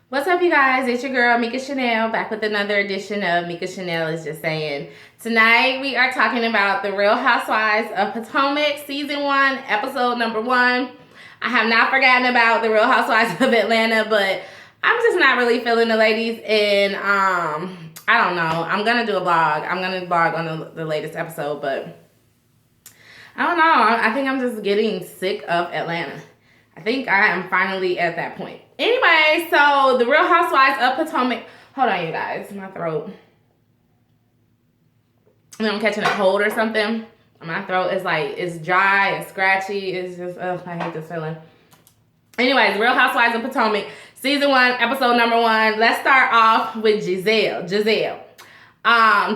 What's up, you guys? It's your girl, Mika Chanel, back with another edition of Mika Chanel is Just Saying. Tonight, we are talking about The Real Housewives of Potomac, Season 1, Episode number 1. I have not forgotten about The Real Housewives of Atlanta, but I'm just not really feeling the ladies, and I don't know. I'm going to do a blog. I'm going to blog on the latest episode, but I don't know. I think I'm just getting sick of Atlanta. I think I am finally at that point. Anyway, so The Real Housewives of Potomac. Hold on, you guys. My throat. I'm catching a cold or something. My throat is like, it's dry and scratchy. It's just, ugh, I hate this feeling. Anyways, The Real Housewives of Potomac, Season 1, Episode number 1. Let's start off with Giselle.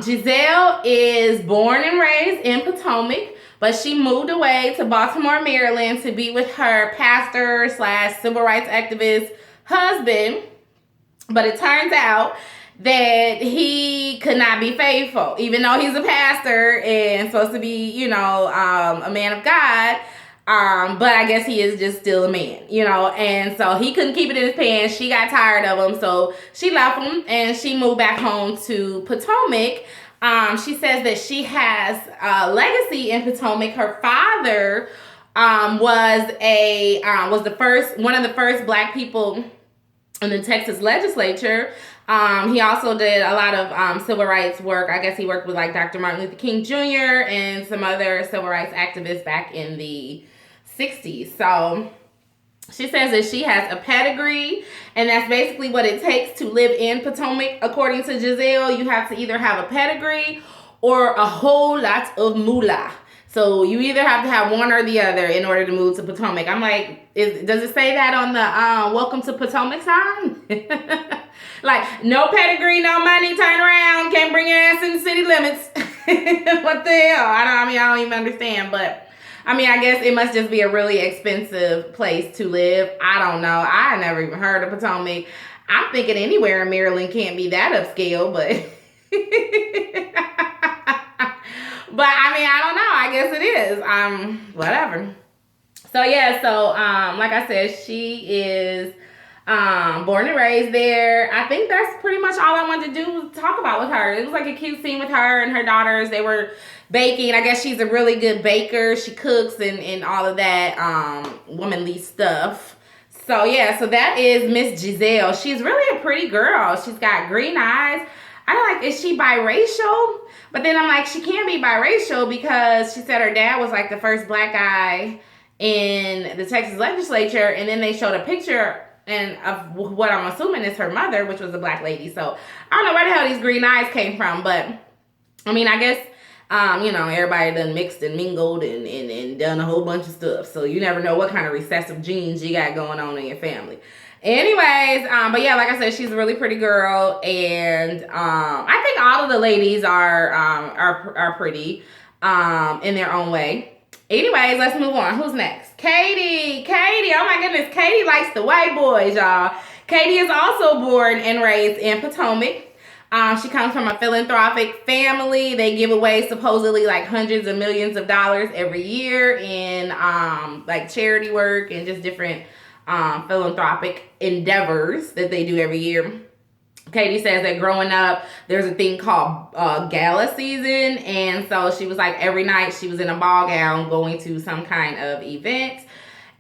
Giselle is born and raised in Potomac, but she moved away to Baltimore, Maryland to be with her pastor / civil rights activist husband. But it turns out that he could not be faithful, even though he's a pastor and supposed to be, a man of God. But I guess he is just still a man, and so he couldn't keep it in his pants. She got tired of him, so she left him and she moved back home to Potomac. She says that she has a legacy in Potomac. Her father was one of the first black people in the Texas legislature. He also did a lot of civil rights work. I guess he worked with like Dr. Martin Luther King Jr. and some other civil rights activists back in the 60s. So she says that she has a pedigree, and that's basically what it takes to live in Potomac. According to Giselle, you have to either have a pedigree or a whole lot of moolah. So you either have to have one or the other in order to move to Potomac. I'm like, does it say that on the Welcome to Potomac sign? Like, no pedigree, no money, turn around, can't bring your ass in the city limits. What the hell? I don't even understand, but I guess it must just be a really expensive place to live. I don't know. I never even heard of Potomac. I'm thinking anywhere in Maryland can't be that upscale, but but I don't know. I guess it is. Whatever. So yeah, like I said, she is born and raised there. I think that's pretty much all I wanted to do was talk about with her. It was like a cute scene with her and her daughters. They were baking. I guess she's a really good baker. She cooks and all of that womanly stuff. So yeah, so that is Miss Giselle. She's really a pretty girl. She's got green eyes. I'm like, is she biracial? But then I'm like, she can't be biracial because she said her dad was like the first black guy in the Texas legislature, and then they showed a picture of what I'm assuming is her mother, which was a black lady. So I don't know where the hell these green eyes came from, but I guess everybody done mixed and mingled and done a whole bunch of stuff. So you never know what kind of recessive genes you got going on in your family. Anyways, but yeah, like I said, she's a really pretty girl, and I think all of the ladies are pretty in their own way. Anyways, let's move on. Who's next? Katie, oh my goodness, Katie likes the white boys, y'all. Katie is also born and raised in Potomac. She comes from a philanthropic family. They give away supposedly like hundreds of millions of dollars every year in like charity work and just different philanthropic endeavors that they do every year. Katie says that growing up, there's a thing called gala season. And so she was like, every night she was in a ball gown going to some kind of event.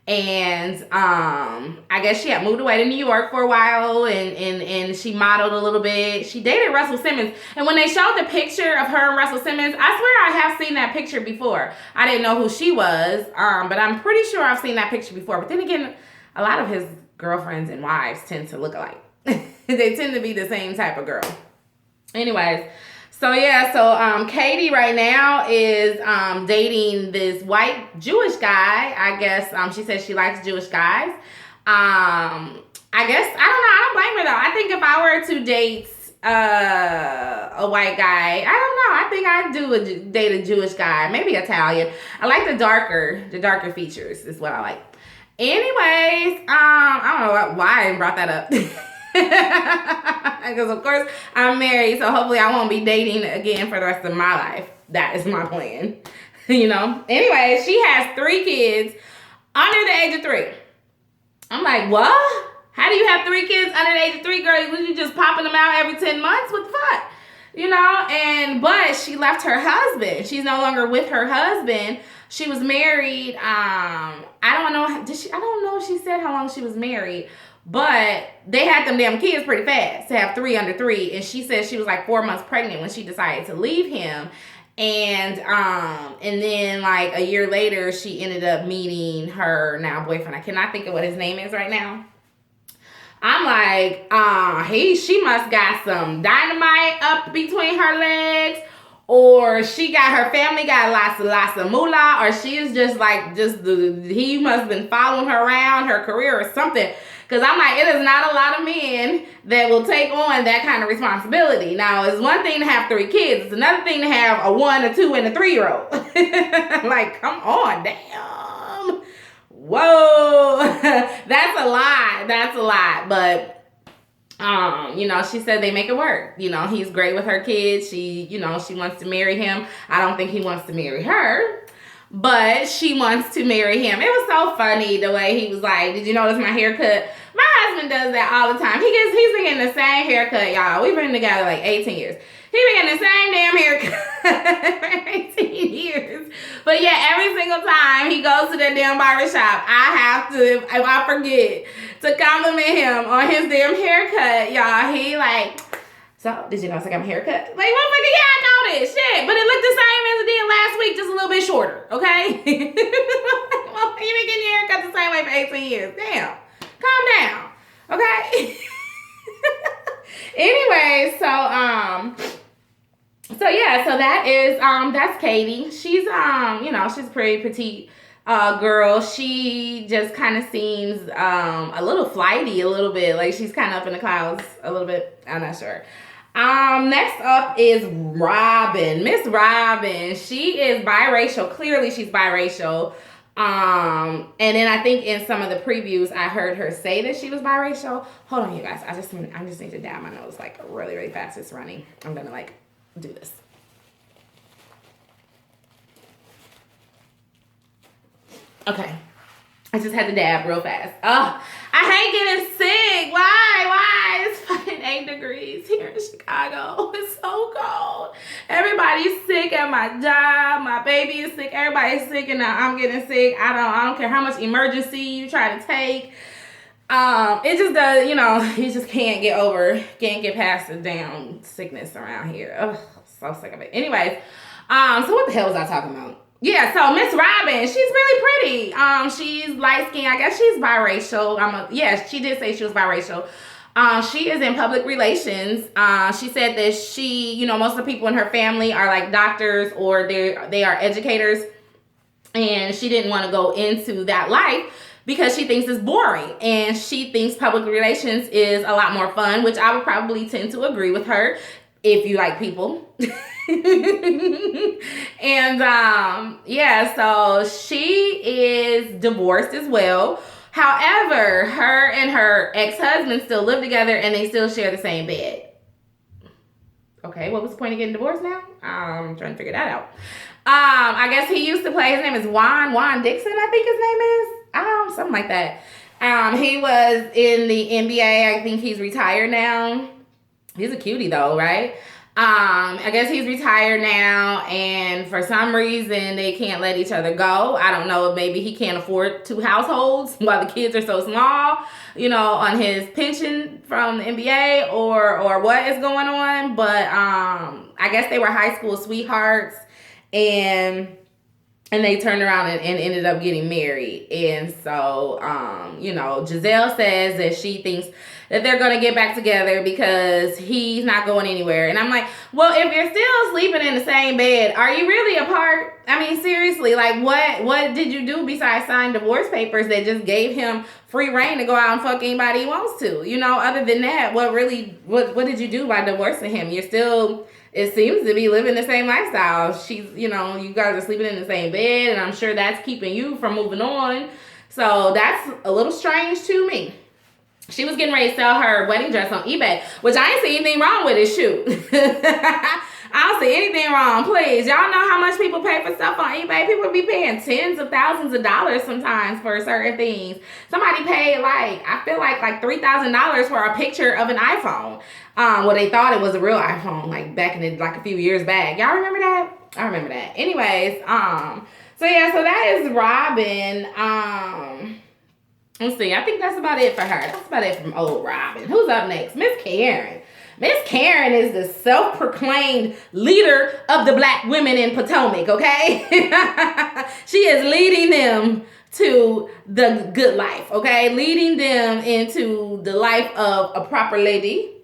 And I guess she had moved away to New York for a while, and she modeled a little bit. She dated Russell Simmons. And when they showed the picture of her and Russell Simmons, I swear I have seen that picture before. I didn't know who she was, but I'm pretty sure I've seen that picture before. But then again, a lot of his girlfriends and wives tend to look alike. They tend to be the same type of girl. Anyways, so Katie right now is dating this white Jewish guy. I guess she says she likes Jewish guys. I guess, I don't blame her though. I think if I were to date a white guy, I don't know. I think I'd date a Jewish guy, maybe Italian. I like the darker features is what I like. Anyways, I don't know why I brought that up. Because of course I'm married, so hopefully I won't be dating again for the rest of my life. That is my plan. Anyway, she has 3 kids under the age of 3. I'm like, what? How do you have 3 kids under the age of 3, girl? You just popping them out every 10 months? What the fuck? You know, but she left her husband. She's no longer with her husband. She was married. I don't know. I don't know if she said how long she was married, but they had them damn kids pretty fast to have 3 under 3. And she said she was like 4 months pregnant when she decided to leave him. And then like a year later, she ended up meeting her now boyfriend. I cannot think of what his name is right now. I'm like, she must got some dynamite up between her legs, or her family got lots of moolah, or she is just like, he must have been following her around, her career or something. Because I'm like, it is not a lot of men that will take on that kind of responsibility. Now, it's one thing to have 3 kids. It's another thing to have a 1, a 2, and a 3-year-old. Like, come on, damn. Whoa. That's a lot. But, you know, she said they make it work. You know, he's great with her kids. She wants to marry him. I don't think he wants to marry her, but she wants to marry him. It was so funny the way he was like, did you notice my haircut? My husband does that all the time. He's been getting the same haircut, y'all. We've been together like 18 years. He's been getting the same damn haircut for 18 years. But yeah, every single time he goes to that damn barbershop, I have to, if I forget, to compliment him on his damn haircut, y'all. He like, so, did you notice I got my haircut? Like, motherfucker, yeah, I noticed. Shit. But it looked the same as it did last week, just a little bit shorter, okay? Well, you been getting your haircut the same way for 18 years. Damn. Calm down, okay? Anyway, so yeah, so that is, that's Katie. She's, you know, she's a pretty petite girl. She just kind of seems a little flighty, a little bit. Like, she's kind of up in the clouds a little bit. I'm not sure. Next up is Robin. Miss Robin. She is biracial. Clearly, she's biracial. And then I think in some of the previews, I heard her say that she was biracial. Hold on, you guys. I just need to dab my nose like really, really fast. It's running. I'm gonna like do this. Okay. I just had to dab real fast. Oh, I hate getting sick. Why? It's fucking 8 degrees here in Chicago. It's so cold. Everybody's sick at my job. My baby is sick. Everybody's sick, and now I'm getting sick. I don't care how much emergency you try to take. It just does, you know, you just can't get past the damn sickness around here. Ugh, so sick of it. Anyways, so what the hell was I talking about? Yeah, so Miss Robin, she's really pretty. She's light-skinned. I guess she's biracial. Yes, she did say she was biracial. She is in public relations. She said that she, most of the people in her family are like doctors or they are educators. And she didn't want to go into that life because she thinks it's boring. And she thinks public relations is a lot more fun, which I would probably tend to agree with her if you like people. And yeah, so she is divorced as well. However, her and her ex-husband still live together and they still share the same bed. Okay, what was the point of getting divorced now? I'm trying to figure that out. I guess he used to play, his name is Juan Dixon, I think his name is. Something like that. He was in the NBA. I think he's retired now. He's a cutie though, right? I guess he's retired now, and for some reason they can't let each other go. I don't know if maybe he can't afford 2 households while the kids are so small, on his pension from the NBA or what is going on. But I guess they were high school sweethearts, and they turned around and ended up getting married. And so, Giselle says that she thinks that they're going to get back together because he's not going anywhere. And I'm like, well, if you're still sleeping in the same bed, are you really apart? I mean, seriously, like what did you do besides sign divorce papers that just gave him free reign to go out and fuck anybody he wants to? Other than that, what did you do by divorcing him? You're still, it seems to be living the same lifestyle. She's, you guys are sleeping in the same bed, and I'm sure that's keeping you from moving on. So that's a little strange to me. She was getting ready to sell her wedding dress on eBay, which I ain't see anything wrong with it, shoot. I don't see anything wrong. Please, y'all know how much people pay for stuff on eBay. People be paying tens of thousands of dollars sometimes for certain things. Somebody paid I feel like $3,000 for a picture of an iPhone. Well, they thought it was a real iPhone, back in a few years back. Y'all remember that? I remember that. Anyways, so that is Robin. Let's see. I think that's about it for her. That's about it from old Robin. Who's up next? Miss Karen. Miss Karen is the self-proclaimed leader of the black women in Potomac, okay? She is leading them to the good life, okay? Leading them into the life of a proper lady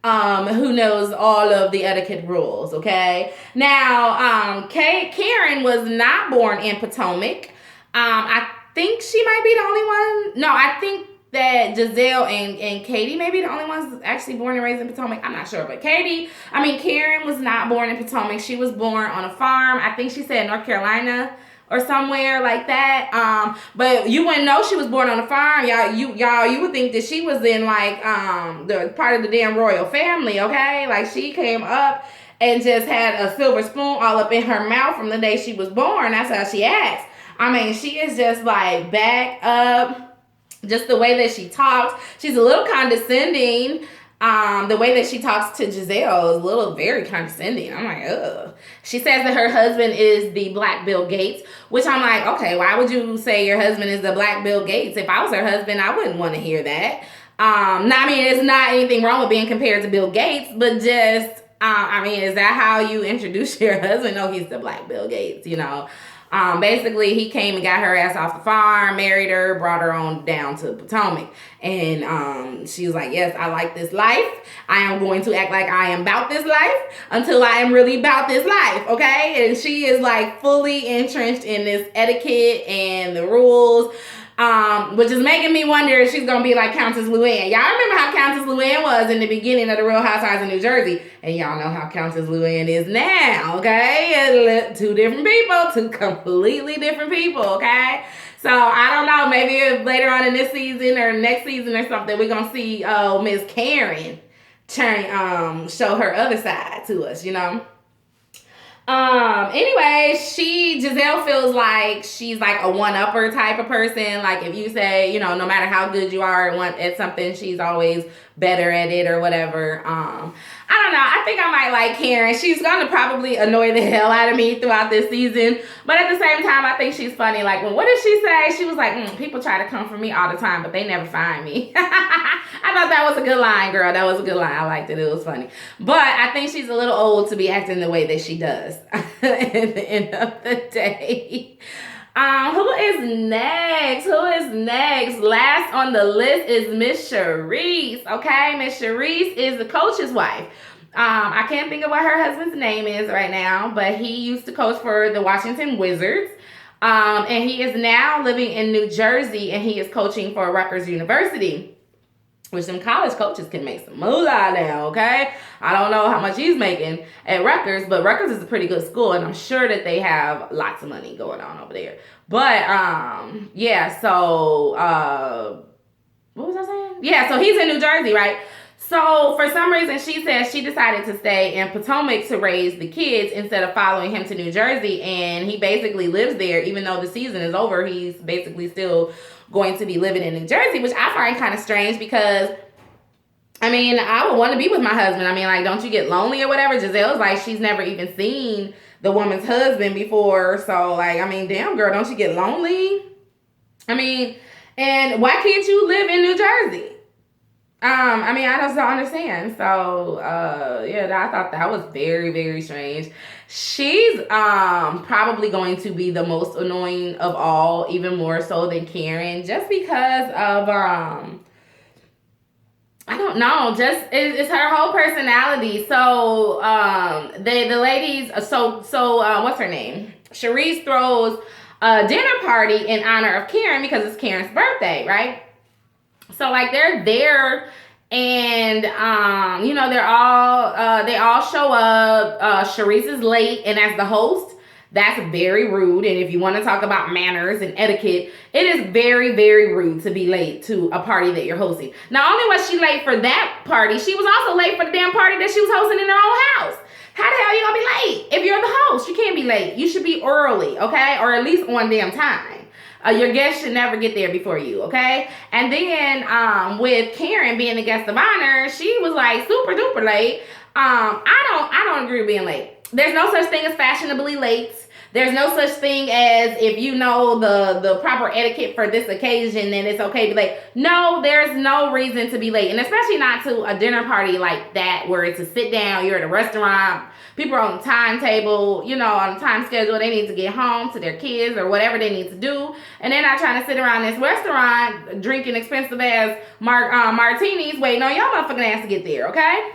who knows all of the etiquette rules, okay? Now, Karen was not born in Potomac. I think she might be the only one. No, I think that Giselle and Katie may be the only ones actually born and raised in Potomac. I'm not sure. But Karen was not born in Potomac. She was born on a farm. I think she said North Carolina or somewhere like that. But you wouldn't know she was born on a farm. You would think that she was in the part of the damn royal family, okay? She came up and just had a silver spoon all up in her mouth from the day she was born. That's how she acts. She is just back up. Just the way that she talks. She's a little condescending. The way that she talks to Giselle is very condescending. I'm like, ugh. She says that her husband is the Black Bill Gates, which I'm like, okay, why would you say your husband is the Black Bill Gates? If I was her husband, I wouldn't want to hear that. It's not anything wrong with being compared to Bill Gates, but just, is that how you introduce your husband? No, he's the Black Bill Gates, Basically, he came and got her ass off the farm, married her, brought her on down to Potomac. And she was like, yes, I like this life. I am going to act like I am about this life until I am really about this life, okay? And she is fully entrenched in this etiquette and the rules. Which is making me wonder if she's gonna be like Countess Luann. Y'all remember how Countess Luann was in the beginning of the Real Housewives of New Jersey, and y'all know how Countess Luann is now, okay? Two different people, two completely different people, okay? So I don't know, maybe if later on in this season or next season or something, we're gonna see Miss Karen show her other side to us, Anyway, Giselle feels like she's a one-upper type of person. If you say, no matter how good you are at something, she's always better at it or whatever. I don't know. I think I might like Karen. She's gonna probably annoy the hell out of me throughout this season. But at the same time, I think she's funny. What did she say? She was like, people try to come for me all the time, but they never find me. I thought that was a good line, girl. That was a good line. I liked it. It was funny. But I think she's a little old to be acting the way that she does at the end of the day. Who is next? Last on the list is Miss Charisse. Okay, Miss Charisse is the coach's wife. I can't think of what her husband's name is right now, but he used to coach for the Washington Wizards. And he is now living in New Jersey, and he is coaching for Rutgers University, which some college coaches can make some moolah now, okay? I don't know how much he's making at Rutgers, but Rutgers is a pretty good school, and I'm sure that they have lots of money going on over there. But, what was I saying? Yeah, so he's in New Jersey, right? So for some reason, she said she decided to stay in Potomac to raise the kids instead of following him to New Jersey, and he basically lives there. Even though the season is over, he's basically still going to be living in New Jersey, which I find kind of strange because, I would want to be with my husband. Don't you get lonely or whatever? Giselle's she's never even seen the woman's husband before. So, damn, girl, don't you get lonely? And why can't you live in New Jersey? I just don't understand. So, I thought that was very, very strange. She's probably going to be the most annoying of all, even more so than Karen, just because of, I don't know, just it's her whole personality. So, the ladies, what's her name? Charisse throws a dinner party in honor of Karen because it's Karen's birthday, right? So they're there and they all show up. Charisse is late, and as the host, that's very rude. And if you want to talk about manners and etiquette, it is very, very rude to be late to a party that you're hosting. Not only was she late for that party, she was also late for the damn party that she was hosting in her own house. How the hell you gonna be late? If you're the host, you can't be late. You should be early, okay? Or at least on damn time. Your guest should never get there before you, okay? And then with Karen being the guest of honor, she was like super duper late. I don't agree with being late. There's no such thing as fashionably late. There's no such thing as if you know the proper etiquette for this occasion, then it's okay to be late. No, there's no reason to be late. And especially not to a dinner party like that where it's a sit down, you're at a restaurant, people are on the timetable, you know, on the time schedule, they need to get home to their kids or whatever they need to do. And they're not trying to sit around this restaurant drinking expensive ass martinis waiting on y'all motherfucking ass to get there, okay?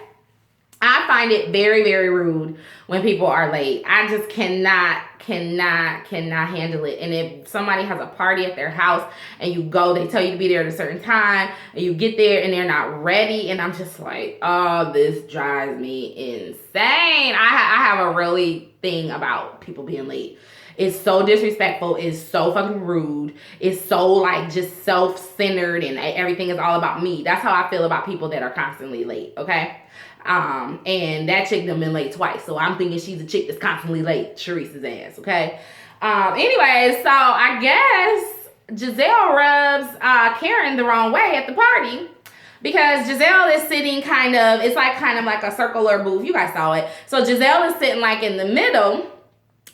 I find it very, very rude when people are late. I just cannot handle it. And if somebody has a party at their house and you go, they tell you to be there at a certain time and you get there and they're not ready, and I'm just like, oh, this drives me insane. I have a really thing about people being late. It's so disrespectful. It's so fucking rude. It's so like just self-centered and everything is all about me. That's how I feel about people that are constantly late, okay? And that chick done been late twice. So I'm thinking she's a chick that's constantly late. Charisse's ass, okay? Anyway, so I guess Giselle rubs Karen the wrong way at the party. Because Giselle is sitting kind of like a circular booth. You guys saw it. So Giselle is sitting like in the middle.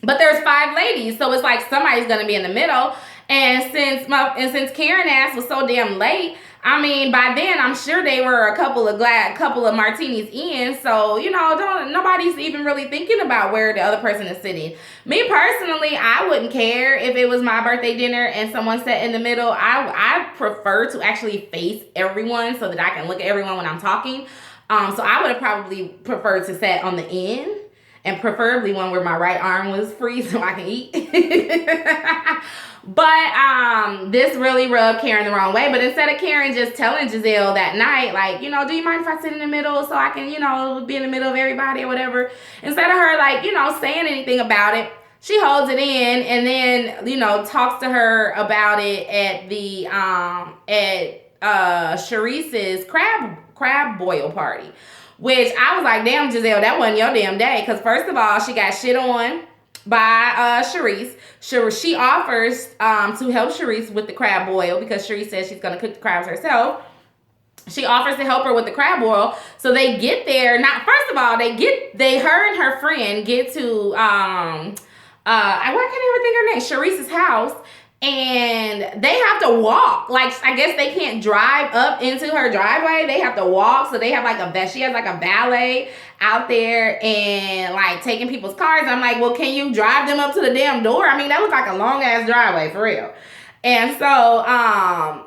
But there's 5 ladies. So it's like somebody's going to be in the middle. And since Karen ass was so damn late, I mean, by then I'm sure they were a couple of martinis in, so you know, nobody's even really thinking about where the other person is sitting. Me personally, I wouldn't care if it was my birthday dinner and someone sat in the middle. I prefer to actually face everyone so that I can look at everyone when I'm talking. So I would have probably preferred to sit on the end. And preferably one where my right arm was free so I can eat. But this really rubbed Karen the wrong way. But instead of Karen just telling Giselle that night, like, you know, do you mind if I sit in the middle so I can, you know, be in the middle of everybody or whatever? Instead of her, like, you know, saying anything about it, she holds it in and then, you know, talks to her about it at the Charisse's crab boil party. Which I was like, damn, Giselle, that wasn't your damn day. Because first of all, she got shit on by Charisse. She offers to help Charisse with the crab boil because Charisse says she's going to cook the crabs herself. She offers to help her with the crab boil. So they get there. First of all, her and her friend get to, I can't even think her name, Charisse's house. And they have to walk. Like, I guess they can't drive up into her driveway. They have to walk. So they have she has like a valet out there and like taking people's cars. I'm like, well, can you drive them up to the damn door? I mean, that was like a long ass driveway for real. And so,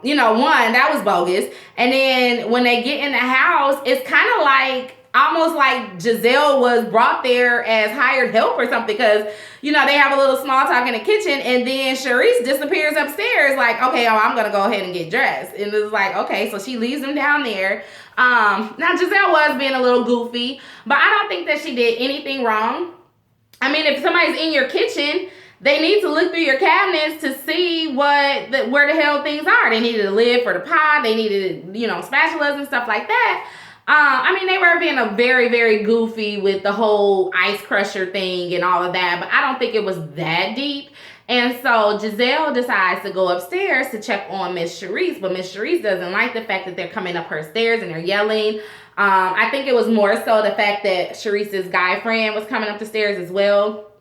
you know, one, that was bogus. And then when they get in the house, it's kind of like, almost like Giselle was brought there as hired help or something because, you know, they have a little small talk in the kitchen and then Charisse disappears upstairs like, okay, I'm going to go ahead and get dressed. And it's like, okay, so she leaves them down there. Now, Giselle was being a little goofy, but I don't think that she did anything wrong. I mean, if somebody's in your kitchen, they need to look through your cabinets to see where the hell things are. They needed a lid for the pot. They needed, you know, spatulas and stuff like that. I mean, they were being a very, very goofy with the whole ice crusher thing and all of that, but I don't think it was that deep. And so Giselle decides to go upstairs to check on Miss Charisse, but Miss Charisse doesn't like the fact that they're coming up her stairs and they're yelling. I think it was more so the fact that Charisse's guy friend was coming up the stairs as well,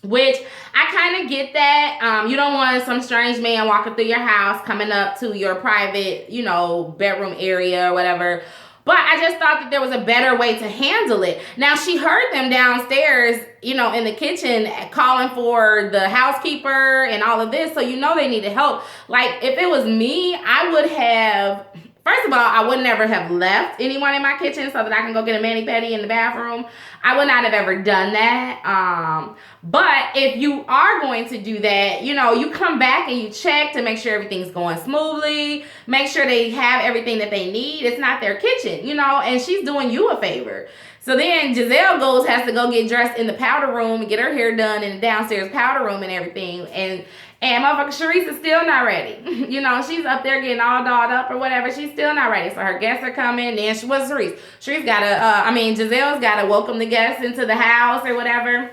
which I kind of get that. You don't want some strange man walking through your house, coming up to your private, you know, bedroom area or whatever. But I just thought that there was a better way to handle it. Now, she heard them downstairs, you know, in the kitchen calling for the housekeeper and all of this. So, you know, they needed help. Like, if it was me, I would have, first of all, I would never have left anyone in my kitchen so that I can go get a mani-pedi in the bathroom. I would not have ever done that. But if you are going to do that, you know, you come back and you check to make sure everything's going smoothly. Make sure they have everything that they need. It's not their kitchen, you know, and she's doing you a favor. So then Giselle has to go get dressed in the powder room and get her hair done in the downstairs powder room and everything. And And motherfucker Charisse is still not ready. You know, she's up there getting all dolled up or whatever. She's still not ready. So her guests are coming. Then she was Charisse. Charisse Giselle's got to welcome the guests into the house or whatever.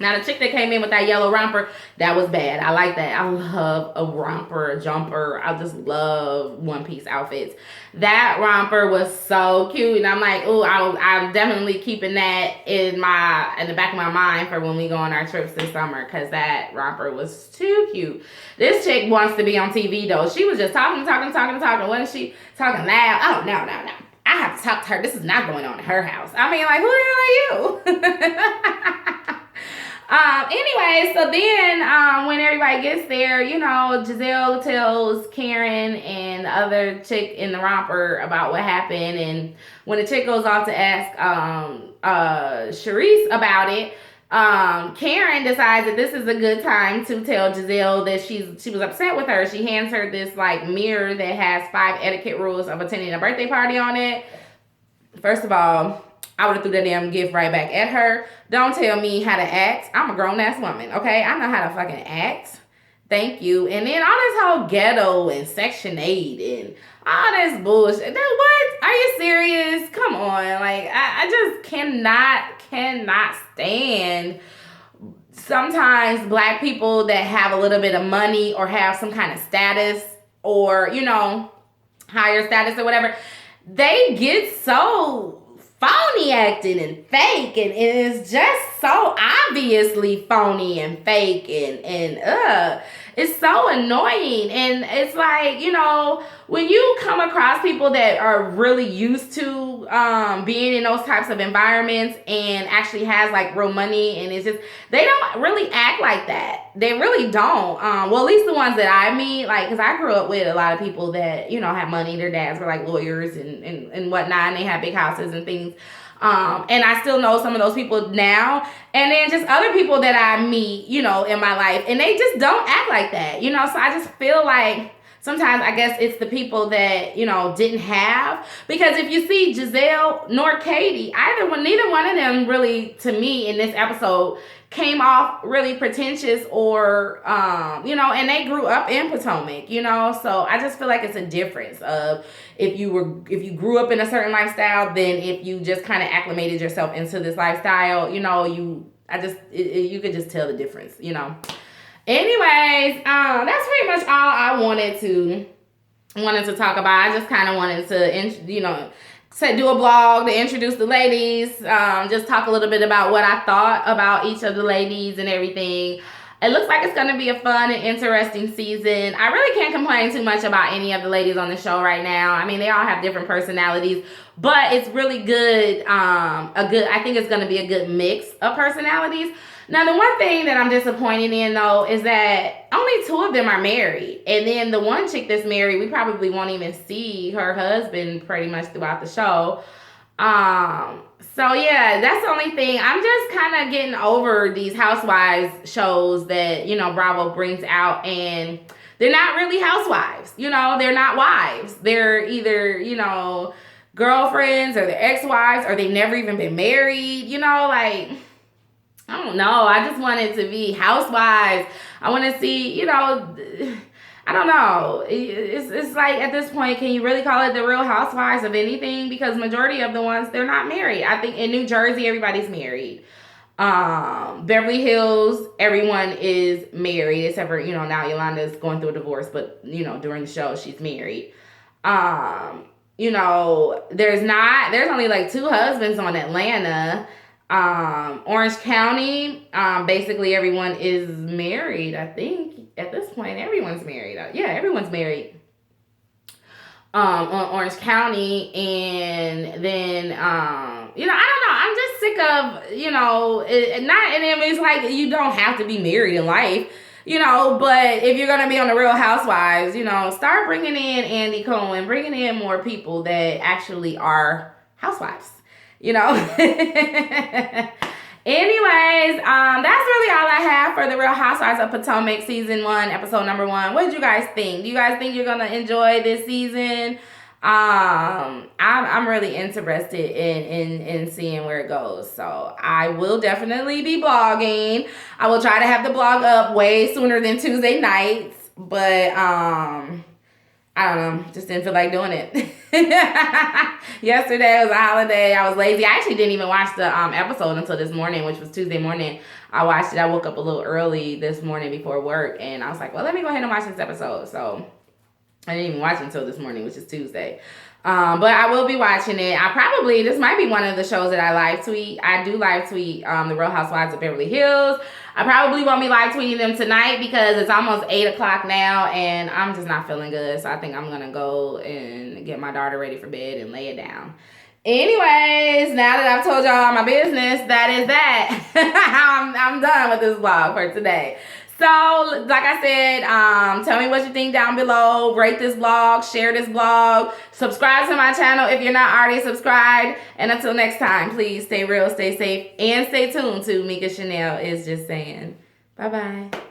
Now, the chick that came in with that yellow romper, that was bad. I like that. I love a romper, a jumper. I just love one-piece outfits. That romper was so cute. And I'm like, ooh, I'm definitely keeping that in the back of my mind for when we go on our trips this summer, because that romper was too cute. This chick wants to be on TV, though. She was just talking. Wasn't she talking loud? Oh, no. I have to talk to her. This is not going on in her house. I mean, like, who the hell are you? Anyway, so then when everybody gets there, you know, Giselle tells Karen and the other chick in the romper about what happened. And when the chick goes off to ask Charisse about it, Karen decides that this is a good time to tell Giselle that she was upset with her. She hands her this like mirror that has 5 etiquette rules of attending a birthday party on it. First of all, I would have threw that damn gift right back at her. Don't tell me how to act. I'm a grown-ass woman, okay? I know how to fucking act. Thank you. And then all this whole ghetto and Section 8 and all this bullshit. What? Are you serious? Come on. Like, I just cannot stand sometimes black people that have a little bit of money or have some kind of status or, you know, higher status or whatever. They get so phony acting and fake, and it's just so obviously phony and fake, and it's so annoying. And it's like, you know, when you come across people that are really used to being in those types of environments and actually has like real money, and it's just, they don't really act like that. They really don't. Well, at least the ones that I meet, like, because I grew up with a lot of people that, you know, have money. Their dads were like lawyers and whatnot, and they had big houses and things. And I still know some of those people now. And then just other people that I meet, you know, in my life, and they just don't act like that, you know. So I just feel like sometimes I guess it's the people that, you know, didn't have. Because if you see Giselle nor Katie, neither one of them really, to me, in this episode, came off really pretentious or, you know, and they grew up in Potomac, you know. So I just feel like it's a difference of if you grew up in a certain lifestyle, then if you just kind of acclimated yourself into this lifestyle, you know, you could just tell the difference, you know. Anyways, that's pretty much all I wanted to talk about. I just kind of wanted to, you know, do a blog to introduce the ladies, just talk a little bit about what I thought about each of the ladies and everything. It looks like it's going to be a fun and interesting season. I really can't complain too much about any of the ladies on the show right now. I mean, they all have different personalities, but it's really good. I think it's going to be a good mix of personalities. Now, the one thing that I'm disappointed in, though, is that only 2 of them are married. And then the one chick that's married, we probably won't even see her husband pretty much throughout the show. So, yeah, that's the only thing. I'm just kind of getting over these Housewives shows that, you know, Bravo brings out. And they're not really housewives. You know, they're not wives. They're either, you know, girlfriends or they're ex-wives or they've never even been married. You know, like, I don't know. I just want it to be housewives. I want to see, you know, I don't know. It's like at this point, can you really call it the Real Housewives of anything? Because majority of the ones, they're not married. I think in New Jersey, everybody's married. Beverly Hills, everyone is married except for, you know, now Yolanda's going through a divorce, but, you know, during the show, she's married. You know, there's only like 2 husbands on Atlanta. Orange County, basically everyone is married. I think at this point everyone's married. Yeah, everyone's married. On Orange County, and then you know, I don't know. I'm just sick of, you know, it's like you don't have to be married in life, you know, but if you're gonna be on the Real Housewives, you know, start bringing in Andy Cohen, bringing in more people that actually are housewives. You know. Anyways, that's really all I have for the Real Housewives of Potomac season 1, episode number 1. What did you guys think? Do you guys think you're gonna enjoy this season? I'm really interested in seeing where it goes. So I will definitely be blogging. I will try to have the blog up way sooner than Tuesday nights, but I don't know, just didn't feel like doing it. Yesterday was a holiday. I was lazy. I actually didn't even watch the episode until this morning, which was Tuesday morning. I watched it. I woke up a little early this morning before work, and I was like, well, let me go ahead and watch this episode. So I didn't even watch it until this morning, which is Tuesday. But I will be watching it. This might be one of the shows that I live tweet. I do live tweet the Real Housewives of Beverly Hills. I probably won't be live tweeting them tonight because it's almost 8 o'clock now and I'm just not feeling good. So I think I'm going to go and get my daughter ready for bed and lay it down. Anyways, now that I've told y'all my business, that is that. I'm done with this vlog for today. So, like I said, tell me what you think down below. Rate this vlog, share this vlog, subscribe to my channel if you're not already subscribed. And until next time, please stay real, stay safe, and stay tuned to Mika Chanel Is Just Saying. Bye-bye.